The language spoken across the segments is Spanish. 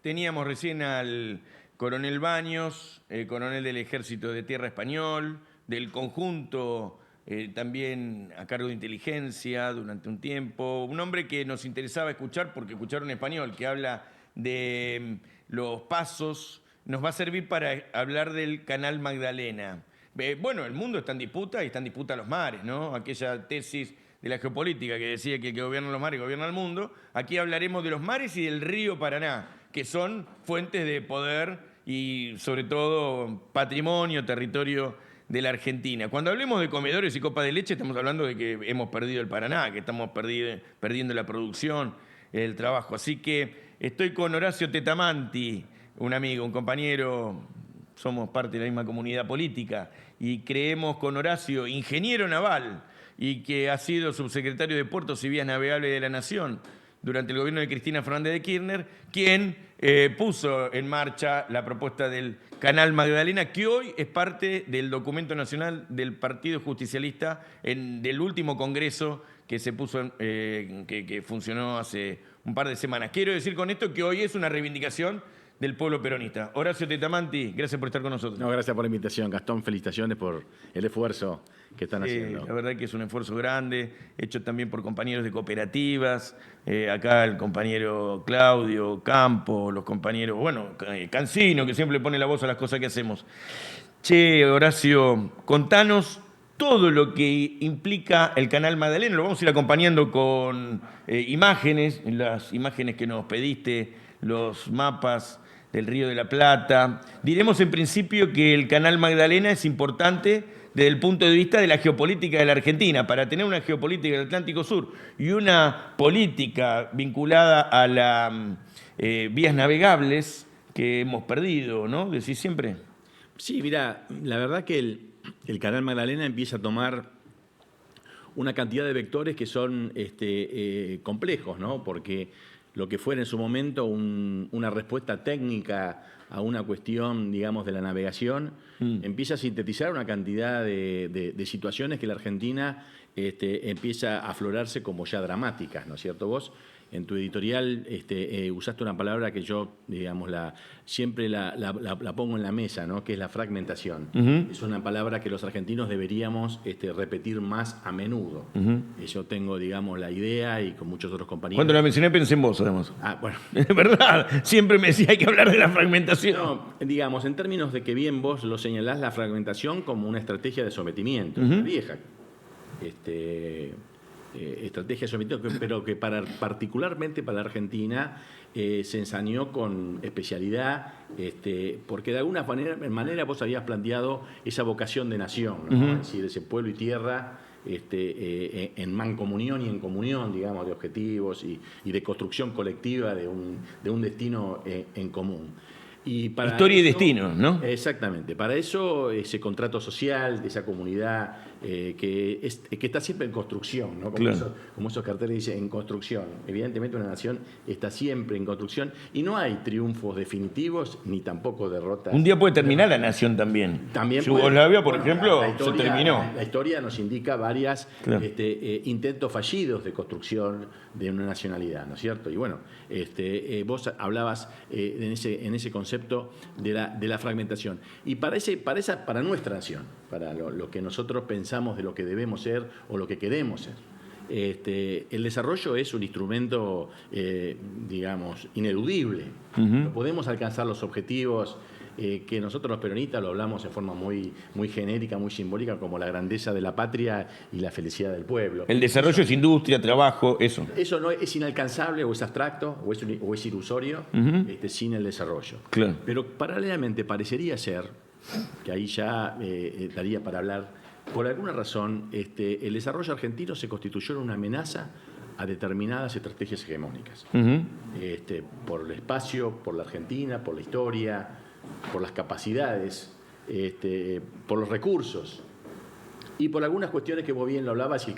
Teníamos recién al coronel Baños, coronel del Ejército de Tierra Español, del conjunto también a cargo de inteligencia durante un tiempo. Un hombre que nos interesaba escuchar porque escuchar un español que habla de los pasos nos va a servir para hablar del Canal Magdalena. Bueno, el mundo está en disputa y están en disputa los mares, ¿no? Aquella tesis de la geopolítica que decía que el que gobierna los mares gobierna el mundo. Aquí hablaremos de los mares y del río Paraná, que son fuentes de poder y sobre todo patrimonio, territorio de la Argentina. Cuando hablemos de comedores y copa de leche estamos hablando de que hemos perdido el Paraná, que estamos perdiendo la producción, el trabajo. Así que estoy con Horacio Tetamanti, un amigo, un compañero, somos parte de la misma comunidad política y creemos con Horacio, ingeniero naval, y que ha sido subsecretario de Puertos y Vías Navegables de la Nación durante el gobierno de Cristina Fernández de Kirchner, quien puso en marcha la propuesta del Canal Magdalena, que hoy es parte del documento nacional del Partido Justicialista del último congreso que se puso, que funcionó hace un par de semanas. Quiero decir con esto que hoy es una reivindicación del pueblo peronista. Horacio Tetamanti, gracias por estar con nosotros. No, gracias por la invitación, Gastón. Felicitaciones por el esfuerzo que están haciendo. La verdad que es un esfuerzo grande, hecho también por compañeros de cooperativas, acá el compañero Claudio Campo, los compañeros, bueno, Cancino, que siempre pone la voz a las cosas que hacemos. Che, Horacio, contanos todo lo que implica el Canal Magdalena. Lo vamos a ir acompañando con imágenes, las imágenes que nos pediste, los mapas del Río de la Plata. Diremos en principio que el Canal Magdalena es importante desde el punto de vista de la geopolítica de la Argentina. Para tener una geopolítica del Atlántico Sur y una política vinculada a las vías navegables que hemos perdido, ¿no? ¿Decís siempre? Sí, mira, la verdad que el Canal Magdalena empieza a tomar una cantidad de vectores que son complejos, ¿no? Porque lo que fuera en su momento una respuesta técnica a una cuestión, digamos, de la navegación, empieza a sintetizar una cantidad de situaciones que la Argentina empieza a aflorarse como ya dramáticas, ¿no es cierto? Vos, en tu editorial, usaste una palabra que yo, digamos, siempre la pongo en la mesa, ¿no? Que es la fragmentación. Es una palabra que los argentinos deberíamos repetir más a menudo. Yo tengo, digamos, la idea y con muchos otros compañeros. Cuando la mencioné pensé en vos, además. Ah, bueno. Es verdad, siempre me decía hay que hablar de la fragmentación. No, digamos, en términos de que bien vos lo señalás, la fragmentación como una estrategia de sometimiento, vieja. Estrategia de sometimiento, pero que particularmente para la Argentina se ensañó con especialidad, porque de alguna manera vos habías planteado esa vocación de nación, ¿no? Es decir, ese pueblo y tierra en mancomunión y en comunión, digamos, de objetivos y de construcción colectiva de un destino en común. Y para historia eso, y destino, ¿no? Exactamente. Para eso, ese contrato social, de esa comunidad que está siempre en construcción, ¿no? Como esos carteles dicen, en construcción. Evidentemente una nación está siempre en construcción y no hay triunfos definitivos ni tampoco derrotas. Un día puede terminar la nación también. Yugoslavia, por ejemplo, se terminó. La historia nos indica varios intentos fallidos de construcción de una nacionalidad, ¿no es cierto? Y bueno, vos hablabas en ese concepto de la fragmentación. Y para nuestra nación, para lo que nosotros pensamos de lo que debemos ser o lo que queremos ser, el desarrollo es un instrumento, digamos, ineludible. No podemos alcanzar los objetivos que nosotros los peronistas lo hablamos en forma muy, muy genérica, muy simbólica, como la grandeza de la patria y la felicidad del pueblo. El desarrollo es industria, trabajo, eso. Eso no es inalcanzable o es abstracto o es ilusorio sin el desarrollo. Claro. Pero paralelamente parecería ser, que ahí ya daría para hablar, por alguna razón el desarrollo argentino se constituyó en una amenaza a determinadas estrategias hegemónicas. Por el espacio, por la Argentina, por la historia, por las capacidades, por los recursos y por algunas cuestiones que vos bien lo hablabas y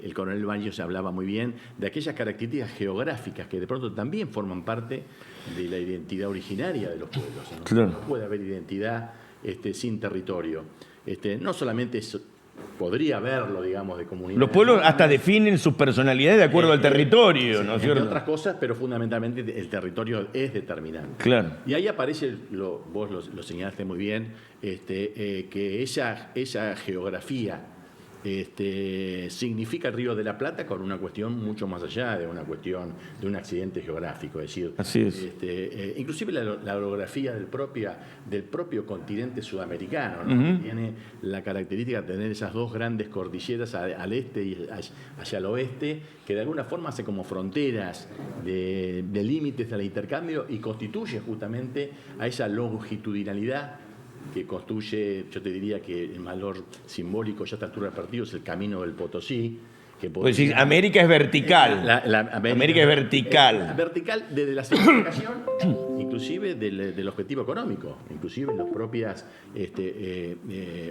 el coronel Baños hablaba muy bien de aquellas características geográficas que de pronto también forman parte de la identidad originaria de los pueblos, ¿no? Claro. No puede haber identidad sin territorio. No solamente es podría haberlo, digamos, de comunidad. Los pueblos hasta definen sus personalidades de acuerdo al territorio, ¿no es cierto? Entre otras cosas, pero fundamentalmente el territorio es determinante. Claro. Y ahí aparece, vos lo señalaste muy bien, que esa geografía significa el Río de la Plata con una cuestión mucho más allá de una cuestión de un accidente geográfico. Es decir, así es. Inclusive la orografía del propio continente sudamericano, ¿no? Tiene la característica de tener esas dos grandes cordilleras al este y hacia el oeste, que de alguna forma hace como fronteras de límites del intercambio y constituye justamente a esa longitudinalidad que construye, yo te diría que el valor simbólico ya a esta altura del partido es el camino del Potosí. Pues sí, América es vertical. América es vertical. Vertical desde la significación, inclusive del objetivo económico, inclusive en las propias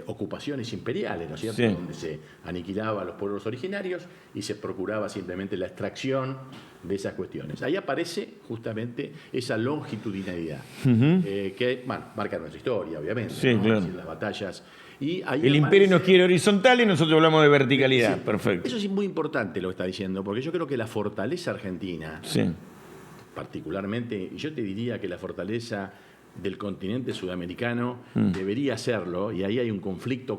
ocupaciones imperiales, ¿no es cierto? Sí. Donde se aniquilaba a los pueblos originarios y se procuraba simplemente la extracción de esas cuestiones. Ahí aparece justamente esa longitudinalidad, que marca nuestra historia, obviamente. Sí, ¿no? claro. Es decir, las batallas. Y ahí el imperio nos quiere horizontal y nosotros hablamos de verticalidad. Sí. Perfecto. Eso es muy importante lo que está diciendo, porque yo creo que la fortaleza argentina, sí, particularmente, y yo te diría que la fortaleza del continente sudamericano debería serlo, y ahí hay un conflicto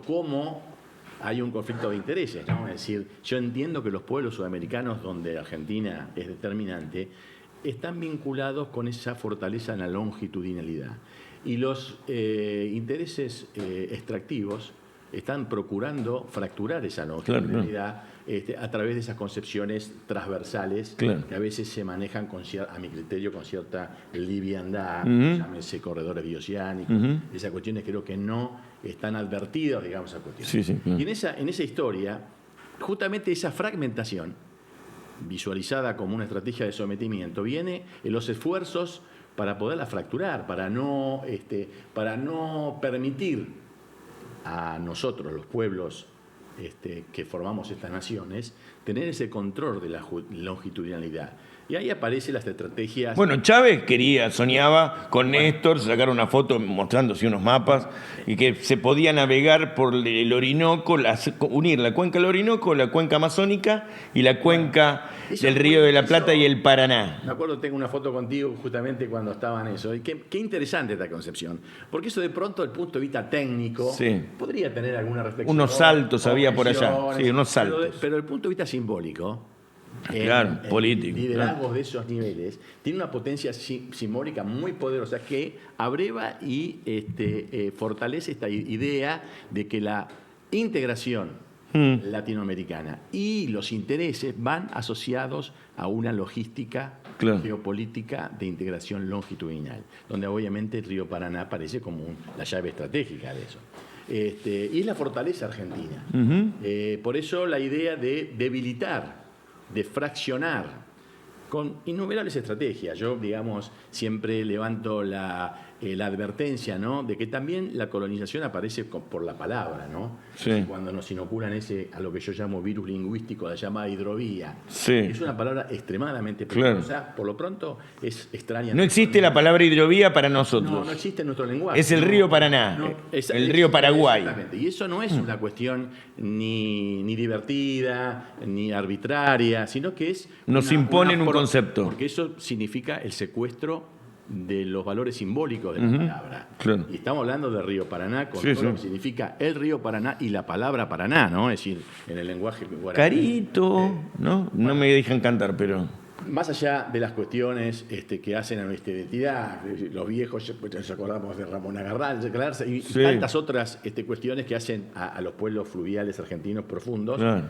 hay un conflicto de intereses, ¿no? Es decir, yo entiendo que los pueblos sudamericanos, donde Argentina es determinante, están vinculados con esa fortaleza en la longitudinalidad. Y los intereses extractivos están procurando fracturar esa longitudinalidad a través de esas concepciones transversales que a veces se manejan, a mi criterio, con cierta liviandad, llámese corredores bioceánicos, esas cuestiones creo que no están advertidas, digamos, a cuestiones. Sí, Y en esa historia, justamente esa fragmentación, visualizada como una estrategia de sometimiento, viene en los esfuerzos para poderla fracturar, para no permitir a nosotros, los pueblos que formamos estas naciones, tener ese control de la longitudinalidad. Y ahí aparecen las estrategias. Bueno, Chávez soñaba con Néstor, sacar una foto mostrándose unos mapas y que se podía navegar por el Orinoco, unir la cuenca del Orinoco, la cuenca amazónica y la cuenca del Río de la Plata y el Paraná. Me acuerdo, tengo una foto contigo justamente cuando estaban eso. Y qué interesante esta concepción, porque eso de pronto, desde el punto de vista técnico, podría tener alguna reflexión. Unos saltos había por allá, sí, unos saltos. Pero desde el punto de vista simbólico, político. Liderazgos de esos niveles tiene una potencia simbólica muy poderosa que abreva y fortalece esta idea de que la integración latinoamericana y los intereses van asociados a una logística geopolítica de integración longitudinal, donde obviamente el río Paraná aparece como la llave estratégica de eso. Y es la fortaleza argentina. Por eso la idea de debilitar, de fraccionar, con innumerables estrategias. Yo, digamos, siempre levanto la advertencia, ¿no?, de que también la colonización aparece por la palabra, ¿no? Sí. Cuando nos inoculan a lo que yo llamo virus lingüístico, la llamada hidrovía. Sí. Es una palabra extremadamente peligrosa, por lo pronto es extraña. No existe la palabra hidrovía para nosotros. No existe en nuestro lenguaje. Es el río Paraná, el río Paraguay. Exactamente. Y eso no es una cuestión ni divertida, ni arbitraria, sino que es... Nos imponen un concepto. Porque eso significa el secuestro de los valores simbólicos de la palabra. Claro. Y estamos hablando del río Paraná, con todo lo que significa el río Paraná y la palabra Paraná, ¿no? Es decir, en el lenguaje guaraní. Carito, ¿no? No me dejan cantar, pero... Más allá de las cuestiones que hacen a nuestra identidad, los viejos, nos acordamos de Ramón Agarrál y tantas otras cuestiones que hacen a los pueblos fluviales argentinos profundos. Claro.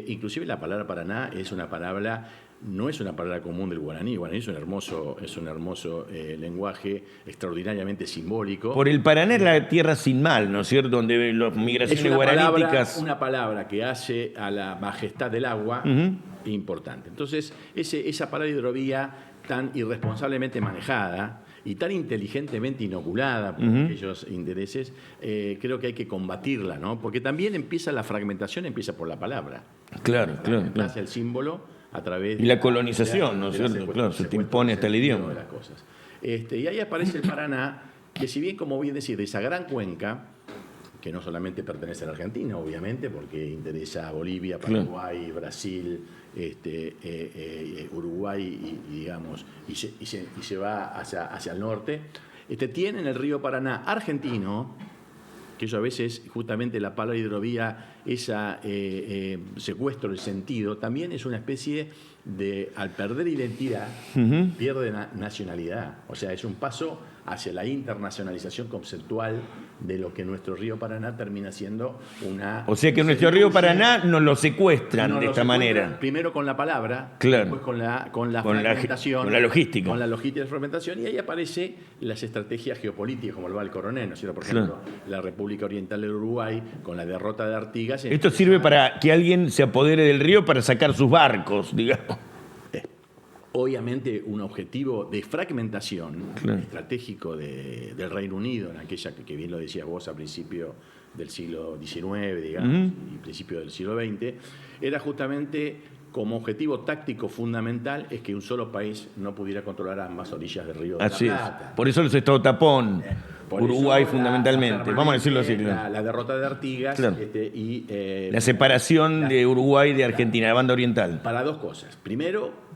Inclusive la palabra Paraná no es una palabra común del guaraní. El guaraní es un hermoso lenguaje extraordinariamente simbólico. Por el Paraná es la tierra sin mal, ¿no es cierto? Donde las migraciones guaraníticas... Una palabra que hace a la majestad del agua importante. Entonces, esa palabra hidrovía tan irresponsablemente manejada y tan inteligentemente inoculada por aquellos intereses, creo que hay que combatirla, ¿no? Porque también la fragmentación empieza por la palabra. Claro. El símbolo a través de... Y la colonización, ¿no es cierto? Claro, se te impone hasta el idioma. De las cosas. Y ahí aparece el Paraná, que si bien, como bien decir, de esa gran cuenca, que no solamente pertenece a la Argentina, obviamente, porque interesa a Bolivia, Paraguay, Brasil, Uruguay y se va hacia el norte. Tiene en el río Paraná argentino, que eso a veces, justamente la palabra hidrovía, secuestro el sentido, también es una especie de, al perder identidad, pierde nacionalidad. O sea, es un paso hacia la internacionalización conceptual de lo que nuestro río Paraná termina siendo una... O sea que nuestro río Paraná nos lo secuestran de esta manera. Primero con la palabra, claro, después con la fragmentación. Con la logística. Con la logística de fragmentación, y ahí aparecen las estrategias geopolíticas, como el Val Coronel, ¿no es cierto? Por ejemplo, la República Oriental del Uruguay, con la derrota de Artigas... Esto sirve para que alguien se apodere del río para sacar sus barcos, digamos. Obviamente un objetivo de fragmentación estratégico del Reino Unido, en aquella que bien lo decías vos a principio del siglo XIX, digamos, y principio del siglo XX, era justamente como objetivo táctico fundamental es que un solo país no pudiera controlar ambas orillas del río de la Plata. Es. Por eso los estados tapón, Uruguay fundamentalmente, vamos a decirlo así. La derrota de Artigas la separación de Uruguay de Argentina, la banda oriental. Para dos cosas. Primero,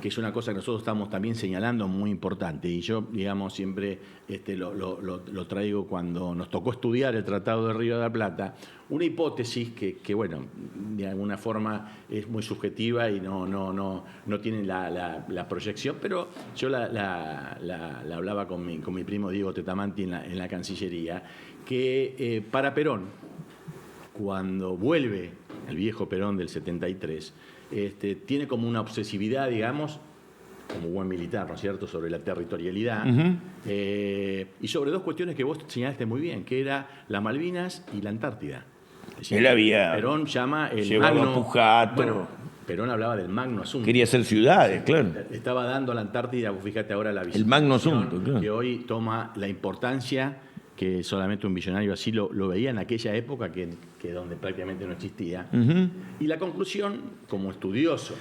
que es una cosa que nosotros estamos también señalando muy importante, y yo, digamos, siempre lo traigo cuando nos tocó estudiar el Tratado del Río de la Plata, una hipótesis que bueno, de alguna forma es muy subjetiva y no tiene la proyección, pero yo la hablaba con mi primo Diego Tetamanti en la Cancillería, que para Perón, cuando vuelve el viejo Perón del 73, tiene como una obsesividad, digamos, como buen militar, ¿no es cierto?, sobre la territorialidad, y sobre dos cuestiones que vos señalaste muy bien, que era las Malvinas y la Antártida. Es decir, él había Perón llama el magno Pujato. Bueno, Perón hablaba del magno asunto. Quería ser ciudades, claro. Estaba dando a la Antártida, vos fíjate ahora la visión. El magno asunto, claro. Que hoy toma la importancia que solamente un visionario así lo veía en aquella época que donde prácticamente no existía. Y la conclusión, como estudioso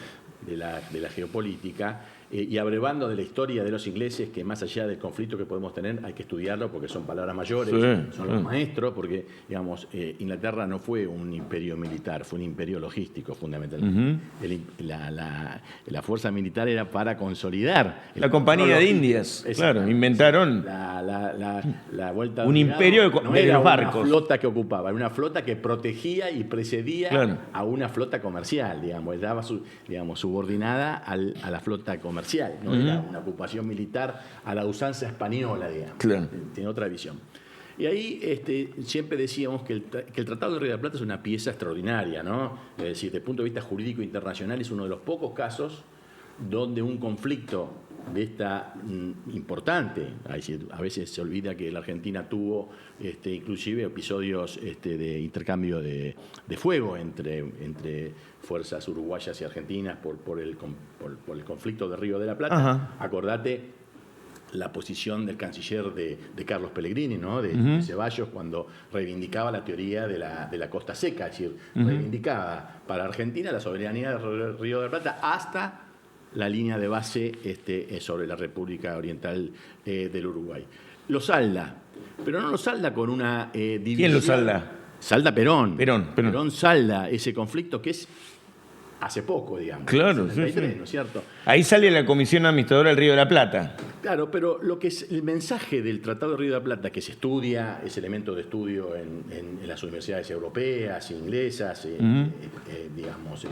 de la geopolítica, y abrevando de la historia de los ingleses, que más allá del conflicto que podemos tener, hay que estudiarlo porque son palabras mayores, son los maestros, porque, digamos, Inglaterra no fue un imperio militar, fue un imperio logístico, fundamentalmente. La fuerza militar era para consolidar... La Compañía de Indias, claro, inventaron la vuelta un imperio de los barcos. Una flota que ocupaba, era una flota que protegía y precedía a una flota comercial, digamos, estaba subordinada a la flota comercial. ¿No? Era una ocupación militar a la usanza española, digamos. Tiene otra visión. Y ahí siempre decíamos que el Tratado de Río de la Plata es una pieza extraordinaria, ¿no? Es decir, desde el punto de vista jurídico internacional es uno de los pocos casos donde un conflicto de esta importante, a veces se olvida que la Argentina tuvo inclusive episodios de intercambio de fuego entre fuerzas uruguayas y argentinas por el conflicto de Río de la Plata. Acordate la posición del canciller de Carlos Pellegrini, ¿no? de Ceballos, cuando reivindicaba la teoría de la costa seca, es decir, reivindicaba para Argentina la soberanía del Río de la Plata hasta la línea de base sobre la República Oriental del Uruguay. Lo salda, pero no lo salda con una división. ¿Quién lo salda? Salda Perón. Perón salda ese conflicto que es hace poco, digamos. Claro, 73, ¿no es cierto? Ahí sale la Comisión Administradora del Río de la Plata. Claro, pero lo que es el mensaje del Tratado de Río de la Plata, que se estudia, es elemento de estudio en las universidades europeas, inglesas, digamos,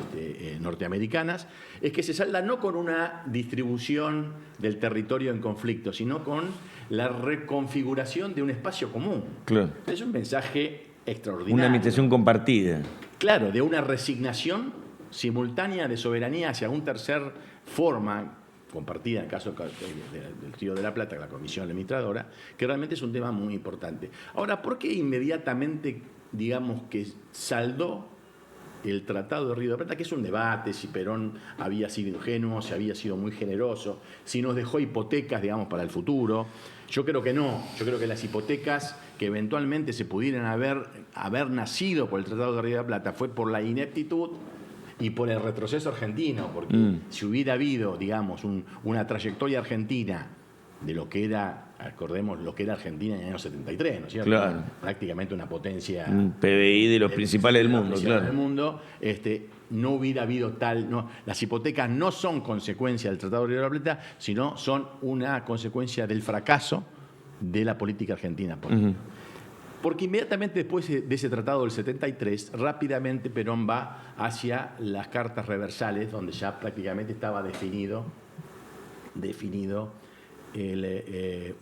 norteamericanas, es que se salda no con una distribución del territorio en conflicto, sino con la reconfiguración de un espacio común. Claro. Es un mensaje extraordinario. Una administración compartida. Claro, de una resignación simultánea de soberanía hacia una tercera forma compartida en el caso del Río de la Plata, la Comisión Administradora, que realmente es un tema muy importante. Ahora, ¿por qué inmediatamente, digamos, que saldó el Tratado de Río de la Plata, que es un debate, si Perón había sido ingenuo, si había sido muy generoso, si nos dejó hipotecas, digamos, para el futuro? Yo creo que no. Yo creo que las hipotecas que eventualmente se pudieran haber nacido por el Tratado de Río de la Plata fue por la ineptitud y por el retroceso argentino, porque si hubiera habido, digamos, una trayectoria argentina de lo que era, acordemos, lo que era Argentina en el año 73, ¿no es cierto? Claro. Prácticamente una potencia... Un PBI de los principales del mundo, claro. Del mundo, no hubiera habido tal... No, las hipotecas no son consecuencia del Tratado de Río de la Plata, sino son una consecuencia del fracaso de la política argentina. Porque inmediatamente después de ese tratado del 73, rápidamente Perón va hacia las cartas reversales, donde ya prácticamente estaba definido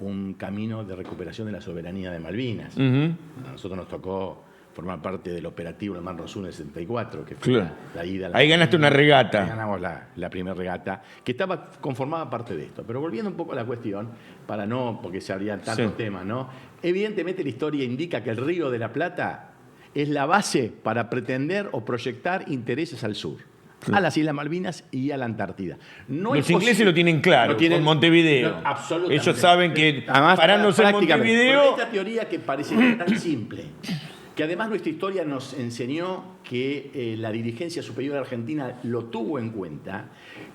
un camino de recuperación de la soberanía de Malvinas. A nosotros nos tocó formar parte del operativo en el Mar Rosul en el 74, que fue la ida. Ahí ganaste una regata. Ahí ganamos la primera regata, que estaba conformada parte de esto. Pero volviendo un poco a la cuestión, porque se habrían tantos temas, ¿no? Evidentemente la historia indica que el Río de la Plata es la base para pretender o proyectar intereses al sur. A las Islas Malvinas y a la Antártida. Los ingleses lo tienen claro, con Montevideo. Absolutamente. Ellos saben que parándose en Montevideo... Con esta teoría que parece tan simple, que además nuestra historia nos enseñó que la dirigencia superior argentina lo tuvo en cuenta.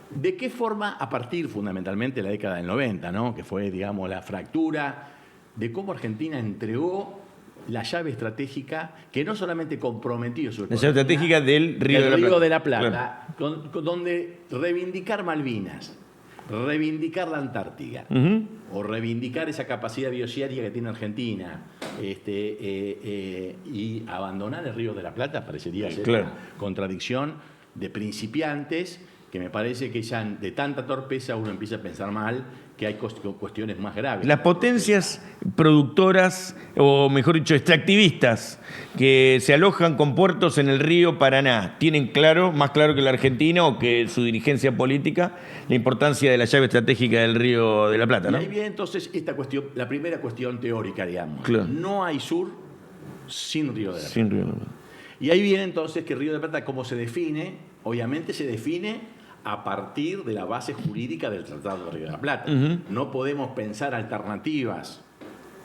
¿De qué forma? A partir fundamentalmente de la década del 90, ¿no? Que fue, digamos, la fractura de cómo Argentina entregó la llave estratégica que no solamente comprometió su economía, la llave estratégica del Río de la Plata, claro. Donde reivindicar Malvinas, reivindicar la Antártida, o reivindicar esa capacidad bioceánica que tiene Argentina, y abandonar el Río de la Plata parecería ser una contradicción de principiantes, que me parece que ya de tanta torpeza uno empieza a pensar mal, que hay cuestiones más graves. Las potencias productoras, o mejor dicho, extractivistas, que se alojan con puertos en el río Paraná, ¿tienen más claro que la Argentina o que su dirigencia política, la importancia de la llave estratégica del Río de la Plata, ¿no? Y ahí viene entonces esta cuestión, la primera cuestión teórica, digamos. Claro. No hay sur sin Río de la Plata. Sin Río de la Plata. Y ahí viene entonces que Río de la Plata, ¿cómo se define? Obviamente se define a partir de la base jurídica del Tratado de Río de la Plata. No podemos pensar alternativas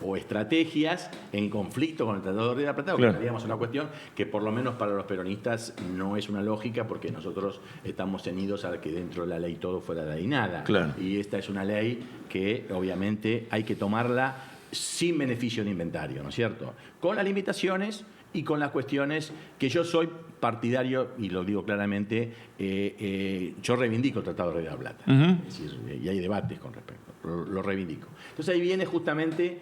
o estrategias en conflicto con el Tratado de Río de la Plata, porque estaríamos en una cuestión que por lo menos para los peronistas no es una lógica, porque nosotros estamos ceñidos a que dentro de la ley todo, fuera de la ley nada. Y esta es una ley que obviamente hay que tomarla sin beneficio de inventario, ¿no es cierto? Con las limitaciones y con las cuestiones que yo soy partidario, y lo digo claramente, yo reivindico el Tratado de Río de la Plata. Es decir, y hay debates con respecto, lo reivindico. Entonces ahí viene justamente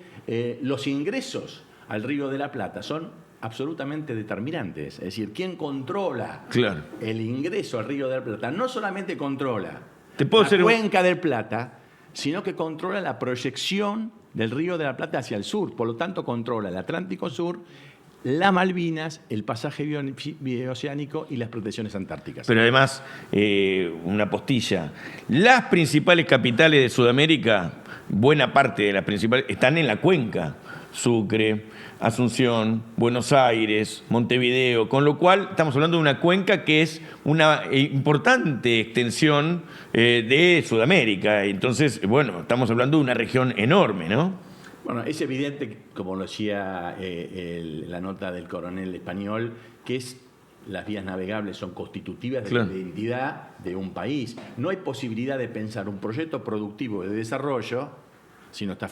los ingresos al Río de la Plata son absolutamente determinantes. Es decir, ¿quién controla el ingreso al Río de la Plata? No solamente controla la cuenca del Plata, sino que controla la proyección del Río de la Plata hacia el sur. Por lo tanto, controla el Atlántico Sur, las Malvinas, el pasaje bioceánico y las protecciones antárticas. Pero además, una postilla. Las principales capitales de Sudamérica, buena parte de las principales, están en la cuenca. Sucre, Asunción, Buenos Aires, Montevideo, con lo cual estamos hablando de una cuenca que es una importante extensión de Sudamérica. Entonces, bueno, estamos hablando de una región enorme, ¿no? Bueno, es evidente, como lo decía la nota del coronel español, que las vías navegables son constitutivas de la identidad de un país. No hay posibilidad de pensar un proyecto productivo de desarrollo si no está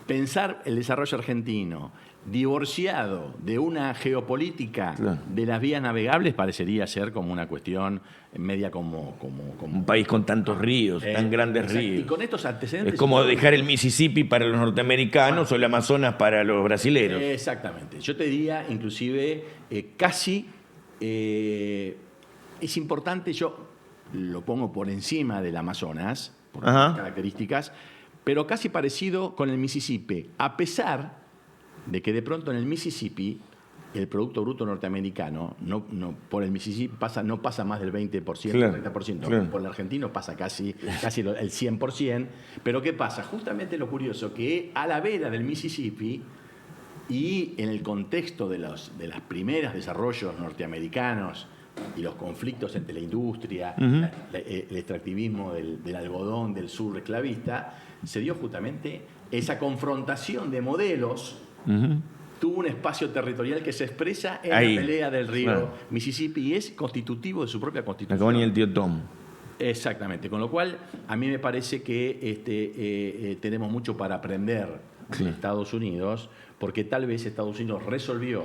pensar el desarrollo argentino divorciado de una geopolítica de las vías navegables parecería ser como una cuestión media como un país con tantos ríos, tan grandes ríos. Y con estos antecedentes... Es como dejar el Mississippi para los norteamericanos o el Amazonas para los brasileros. Exactamente. Yo te diría, inclusive, casi es importante, yo lo pongo por encima del Amazonas, por las características, pero casi parecido con el Mississippi, a pesar de que de pronto en el Mississippi el Producto Bruto norteamericano por el Mississippi no pasa más del 20%, 30%. Por el argentino pasa casi el 100%. Pero ¿qué pasa? Justamente lo curioso, que a la vera del Mississippi y en el contexto de los primeros desarrollos norteamericanos y los conflictos entre la industria, el extractivismo del algodón del sur esclavista, se dio justamente esa confrontación de modelos. Tuvo un espacio territorial que se expresa en la pelea del río Mississippi y es constitutivo de su propia constitución. Acabó ni el tío Tom. Exactamente, con lo cual a mí me parece que tenemos mucho para aprender de Estados Unidos, porque tal vez Estados Unidos resolvió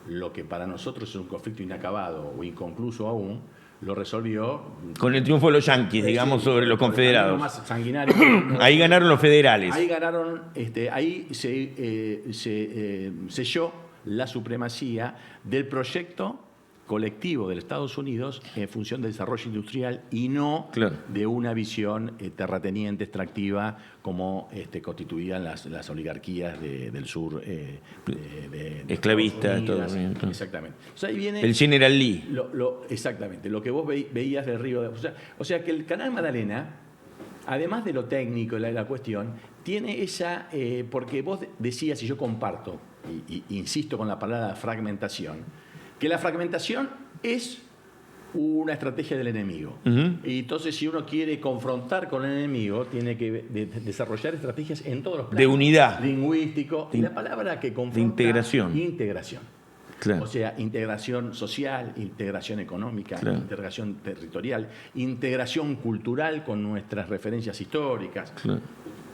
lo que para nosotros es un conflicto inacabado o inconcluso aún, lo resolvió con el triunfo de los yanquis, digamos, sobre los confederados. Más sanguinario. Ahí ganaron los federales. Ahí ganaron, ahí se selló la supremacía del proyecto colectivo de los Estados Unidos en función del desarrollo industrial y no de una visión terrateniente, extractiva, como constituían las oligarquías del sur. Esclavistas. Exactamente. O sea, ahí viene el General Lee. Exactamente, lo que vos veías del río. O sea, que el Canal Magdalena, además de lo técnico, la cuestión, tiene esa... porque vos decías, y yo comparto, y insisto con la palabra fragmentación, que la fragmentación es una estrategia del enemigo. Y entonces, si uno quiere confrontar con el enemigo, tiene que desarrollar estrategias en todos los planos. De unidad. Lingüístico. Y la palabra que confronta... De integración. Integración. Claro. O sea, integración social, integración económica, integración territorial, integración cultural con nuestras referencias históricas.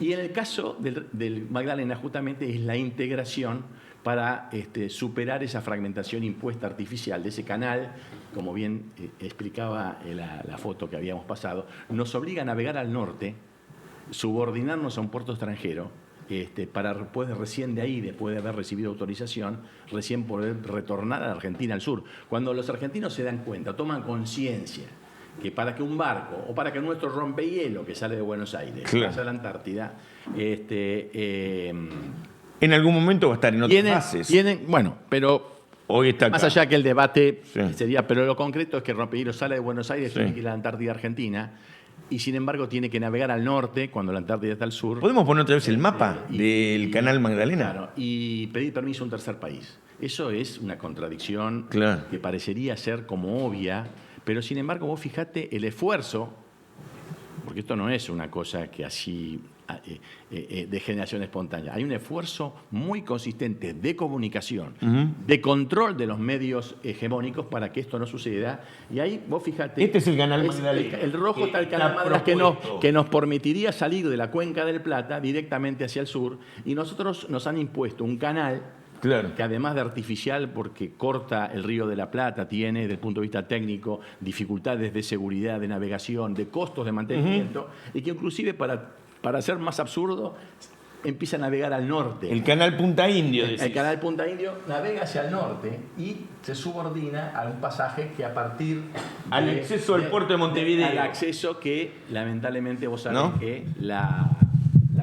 Y en el caso del Magdalena, justamente, es la integración para superar esa fragmentación impuesta artificial de ese canal, como bien explicaba la foto que habíamos pasado, nos obliga a navegar al norte, subordinarnos a un puerto extranjero, para después recién de ahí, después de haber recibido autorización, recién poder retornar a la Argentina al sur. Cuando los argentinos se dan cuenta, toman conciencia que para que un barco o para que nuestro rompehielo que sale de Buenos Aires pase a la Antártida, en algún momento va a estar en otras bases. Bueno, pero hoy está acá. Más allá que el debate sería, pero lo concreto es que el rompehielo sale de Buenos Aires, tiene que ir a la Antártida Argentina, y sin embargo tiene que navegar al norte cuando la Antártida está al sur. ¿Podemos poner otra vez el mapa del Canal Magdalena? Claro, y pedir permiso a un tercer país. Eso es una contradicción que parecería ser como obvia, pero sin embargo vos fijate el esfuerzo, porque esto no es una cosa que así de generación espontánea. Hay un esfuerzo muy consistente de comunicación, de control de los medios hegemónicos para que esto no suceda. Y ahí vos fíjate... Este es el Canal Magdalena. El rojo está el Canal Magdalena que nos permitiría salir de la cuenca del Plata directamente hacia el sur. Y nosotros nos han impuesto un canal que además de artificial, porque corta el Río de la Plata, tiene desde el punto de vista técnico dificultades de seguridad, de navegación, de costos de mantenimiento, y que inclusive para ser más absurdo, empieza a navegar al norte. El canal Punta Indio. El canal Punta Indio navega hacia el norte y se subordina a un pasaje que a partir al acceso al puerto de Montevideo. Al acceso que, lamentablemente, vos sabés que la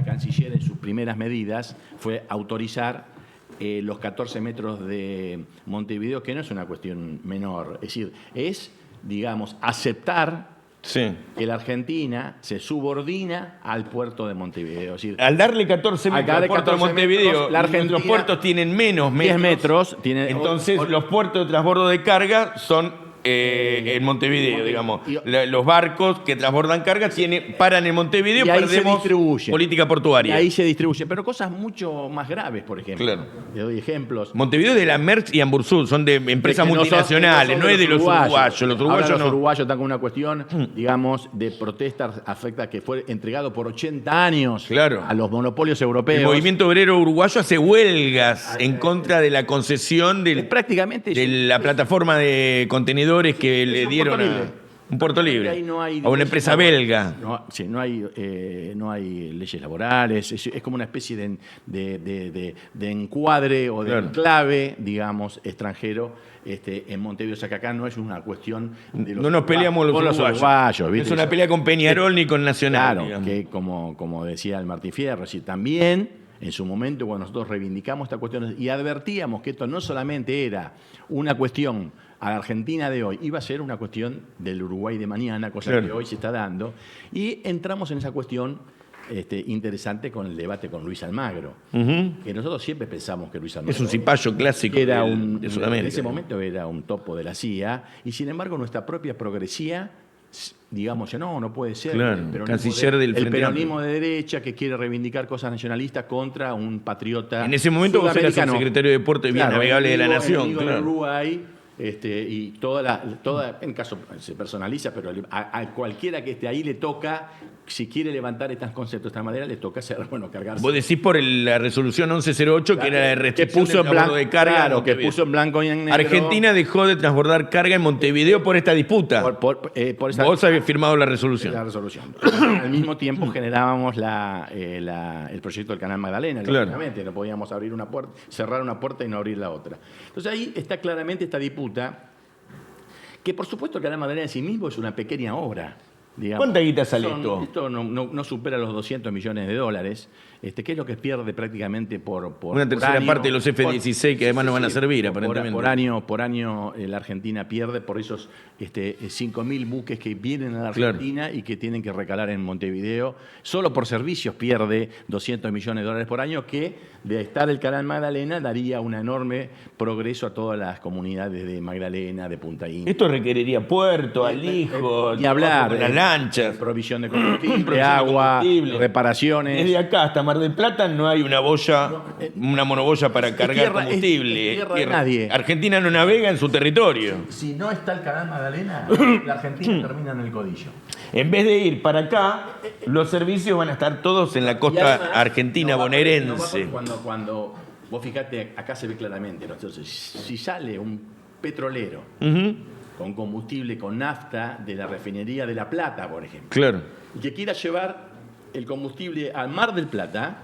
canciller en sus primeras medidas fue autorizar los 14 metros de Montevideo, que no es una cuestión menor. Es decir, es, digamos, aceptar que la Argentina se subordina al puerto de Montevideo. Es decir, al darle 14 metros al puerto de Montevideo, los puertos tienen menos metros. 10 metros. Entonces, los puertos de transbordo de carga son en Montevideo, digamos. Los barcos que transbordan carga paran en Montevideo y perdemos política portuaria. Y ahí se distribuye. Pero cosas mucho más graves, por ejemplo. Le doy ejemplos. Montevideo es de la Merck y Ambursud, son de empresas multinacionales, no es de los uruguayos. Los uruguayos están con una cuestión, digamos, de protesta afecta que fue entregado por 80 años a los monopolios europeos. El movimiento obrero uruguayo hace huelgas en contra de la concesión de la plataforma de contenedores que le dieron a un puerto libre, a una empresa belga. No hay leyes laborales, es como una especie de encuadre o de enclave, digamos, extranjero en Montevideo. O sea, que acá no es una cuestión de no nos peleamos los uruguayos. ¿viste? No es una pelea con Peñarol ni con Nacional. Claro, que como decía el Martín Fierro, también en su momento cuando nosotros reivindicamos esta cuestión y advertíamos que esto no solamente era una cuestión a la Argentina de hoy, iba a ser una cuestión del Uruguay de mañana, cosa que hoy se está dando, y entramos en esa cuestión interesante con el debate con Luis Almagro, que nosotros siempre pensamos que Luis Almagro es un cipayo clásico de Sudamérica. En ese momento era un topo de la CIA, y sin embargo nuestra propia progresía, digamos, no puede ser el peronismo de derecha que quiere reivindicar cosas nacionalistas contra un patriota. En ese momento vos eras el secretario de Deportes bien navegable de la Nación. Uruguay, y en caso se personaliza, pero a cualquiera que esté ahí le toca, si quiere levantar estos conceptos de esta manera, le toca hacer, cargarse. Vos decís por la resolución 1108, que era la de restricción del transbordo de carga. Claro, que puso en blanco y en negro. Argentina dejó de transbordar carga en Montevideo por esta disputa. Vos habías firmado la resolución. La resolución. Al mismo tiempo generábamos el proyecto del Canal Magdalena, lógicamente. No podíamos abrir una puerta, cerrar una puerta y no abrir la otra. Entonces ahí está claramente esta disputa, que por supuesto el Canal Magdalena en sí mismo es una pequeña obra. Digamos. ¿Cuánta guita sale esto? Esto no supera los $200 millones, que es lo que pierde prácticamente por una tercera año, parte de los F-16 que además no van a servir, aparentemente. Por año la Argentina pierde por esos 5.000 buques que vienen a la Argentina y que tienen que recalar en Montevideo. Solo por servicios pierde $200 millones por año, que de estar el Canal Magdalena daría un enorme progreso a todas las comunidades de Magdalena, de Punta India. Esto requeriría puerto, alijo, y hablar, las lanchas, provisión de combustible, agua, reparaciones. Desde acá hasta Mar del Plata no hay una boya, una monoboya para cargar combustible. Es tierra de nadie. Argentina no navega en su territorio. Si no está el Canal Magdalena, la Argentina termina en el Codillo. En vez de ir para acá, los servicios van a estar todos en la costa además, argentina bonaerense. Cuando vos fijate, acá se ve claramente, ¿no? Entonces, si sale un petrolero con combustible, con nafta de la refinería de La Plata, por ejemplo, claro, y que quiera llevar el combustible al Mar del Plata,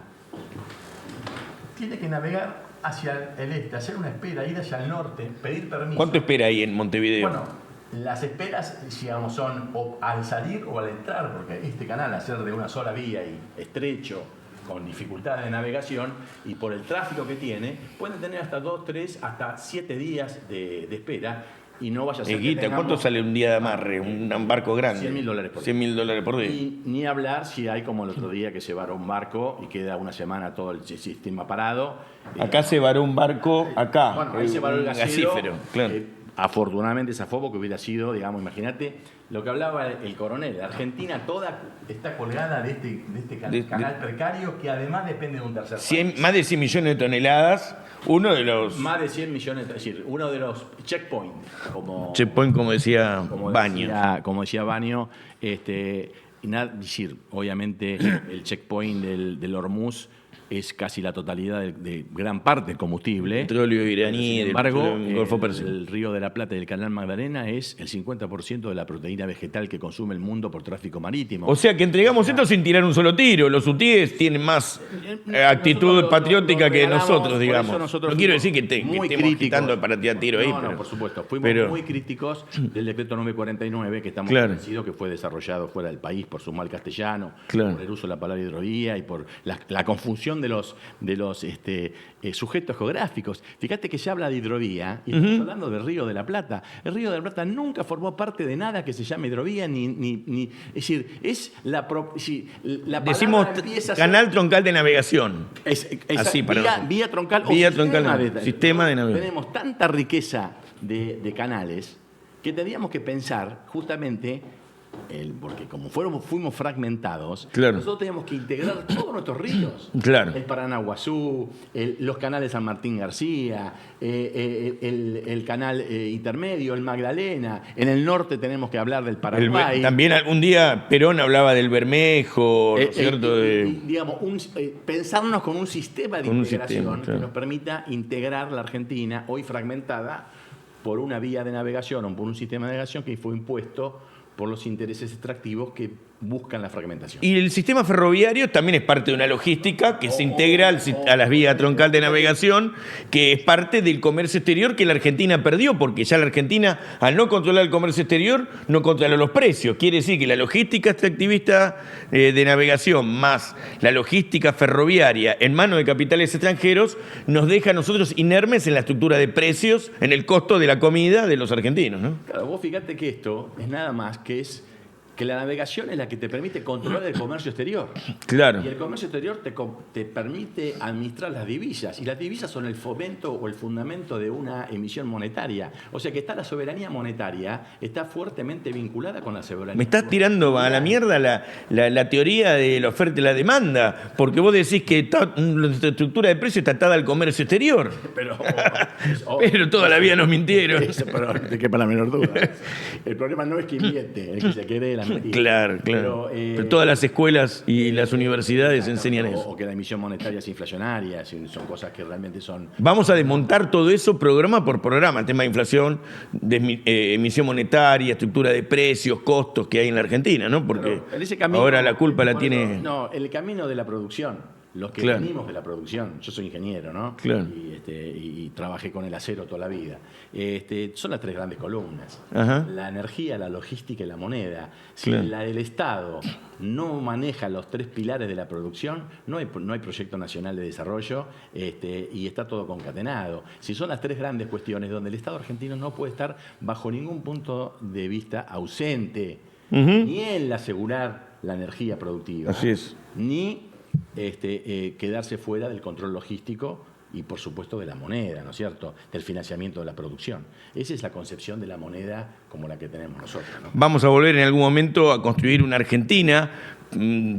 tiene que navegar hacia el este, hacer una espera, ir hacia el norte, pedir permiso. ¿Cuánto espera ahí en Montevideo? Bueno, las esperas, digamos, son o al salir o al entrar, porque este canal, al ser de una sola vía y estrecho, con dificultades de navegación, y por el tráfico que tiene, pueden tener hasta 2, 3, hasta 7 días de espera. Y no vaya a ser que ¿cuánto sale un día de amarre? Un barco grande. $100.000 por día. $100.000 por día. Y ni hablar si hay como el otro día que se varó un barco y queda una semana todo el sistema parado. Acá se varó un barco, acá. Bueno, ahí se varó el gasífero. Claro. Afortunadamente zafó, porque hubiera sido, digamos, imagínate lo que hablaba el coronel. La Argentina toda está colgada de este canal precario, que además depende de un tercer país. Más de 100 millones de toneladas. Uno de los... Más de 100 millones, es decir, uno de los checkpoints. Como decía Baño. Como decía Baño, decir, obviamente el checkpoint del Hormuz es casi la totalidad de gran parte del combustible. Petróleo iraní, sin embargo, del Golfo Pérsico. El Río de la Plata y el Canal Magdalena es el 50% de la proteína vegetal que consume el mundo por tráfico marítimo. O sea que entregamos esto sin tirar un solo tiro. Los hutíes tienen más actitud patriótica que nosotros, digamos. Nosotros no quiero decir que estemos agitando para tirar tiro ahí. No, por supuesto. Fuimos muy críticos del decreto 949, que estamos convencidos que fue desarrollado fuera del país por su mal castellano, por el uso de la palabra hidrovía y por la confusión de los sujetos geográficos. Fíjate que se habla de hidrovía y estamos hablando del Río de la Plata. El Río de la Plata nunca formó parte de nada que se llame hidrovía, es decir, es la decimos canal troncal de navegación. Así para vía troncal o sistema de navegación. Tenemos tanta riqueza de canales que tendríamos que pensar justamente porque como fuimos fragmentados, nosotros teníamos que integrar todos nuestros ríos. El Paranaguazú, los canales San Martín García, el canal intermedio, el Magdalena. En el norte tenemos que hablar del Paraguay. También algún día Perón hablaba del Bermejo, ¿no es cierto? Digamos, pensarnos con un sistema de integración que nos permita integrar la Argentina, hoy fragmentada, por una vía de navegación o por un sistema de navegación que fue impuesto por los intereses extractivos que buscan la fragmentación. Y el sistema ferroviario también es parte de una logística que se integra a las vías troncal de navegación, que es parte del comercio exterior que la Argentina perdió, porque ya la Argentina, al no controlar el comercio exterior, no controla los precios. Quiere decir que la logística extractivista de navegación más la logística ferroviaria en manos de capitales extranjeros nos deja a nosotros inermes en la estructura de precios, en el costo de la comida de los argentinos, ¿no? Claro, vos fíjate que esto es nada más que que la navegación es la que te permite controlar el comercio exterior. Claro. Y el comercio exterior te permite administrar las divisas. Y las divisas son el fomento o el fundamento de una emisión monetaria. O sea que la soberanía monetaria está fuertemente vinculada con la soberanía. Me estás tirando a la mierda la teoría de la oferta y la demanda, porque vos decís que la estructura de precios está atada al comercio exterior. Pero toda la vida nos mintieron. Pero no te quepa la menor duda. El problema no es que invierte, es que se quede la mentira. Claro, claro. Pero todas las escuelas y las universidades enseñan eso. O que la emisión monetaria es inflacionaria, son cosas que realmente son... Vamos a desmontar todo eso programa por programa, el tema de inflación, emisión monetaria, estructura de precios, costos que hay en la Argentina, ¿no? Porque ahora la culpa la tiene... No, el camino de la producción. Los que venimos de la producción, yo soy ingeniero, ¿no? Claro. Y trabajé con el acero toda la vida. Son las tres grandes columnas. Ajá. La energía, la logística y la moneda. Si Claro. el Estado no maneja los tres pilares de la producción, no hay proyecto nacional de desarrollo y está todo concatenado. Si son las tres grandes cuestiones donde el Estado argentino no puede estar bajo ningún punto de vista ausente, ni en asegurar la energía productiva, Así es. ni quedarse fuera del control logístico y, por supuesto, de la moneda, ¿no es cierto?, del financiamiento de la producción. Esa es la concepción de la moneda como la que tenemos nosotros, ¿no? Vamos a volver en algún momento a construir una Argentina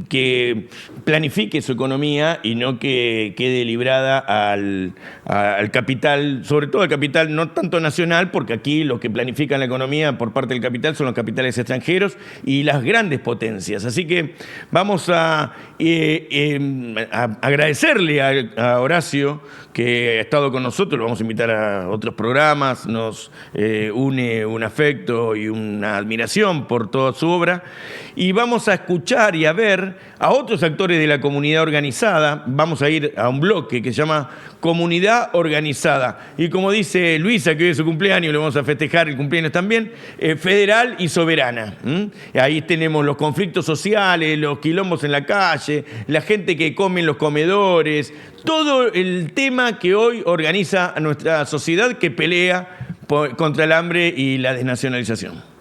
que planifique su economía y no que quede librada al capital, sobre todo al capital no tanto nacional, porque aquí los que planifican la economía por parte del capital son los capitales extranjeros y las grandes potencias. Así que vamos a agradecerle a Horacio que ha estado con nosotros, lo vamos a invitar a otros programas, nos une un afecto y una admiración por toda su obra, y vamos a escuchar y a ver a otros actores de la comunidad organizada. Vamos a ir a un bloque que se llama Comunidad Organizada, y como dice Luisa, que hoy es su cumpleaños, le vamos a festejar el cumpleaños también, federal y soberana. Ahí tenemos los conflictos sociales, los quilombos en la calle, la gente que come en los comedores, todo el tema que hoy organiza a nuestra sociedad que pelea contra el hambre y la desnacionalización.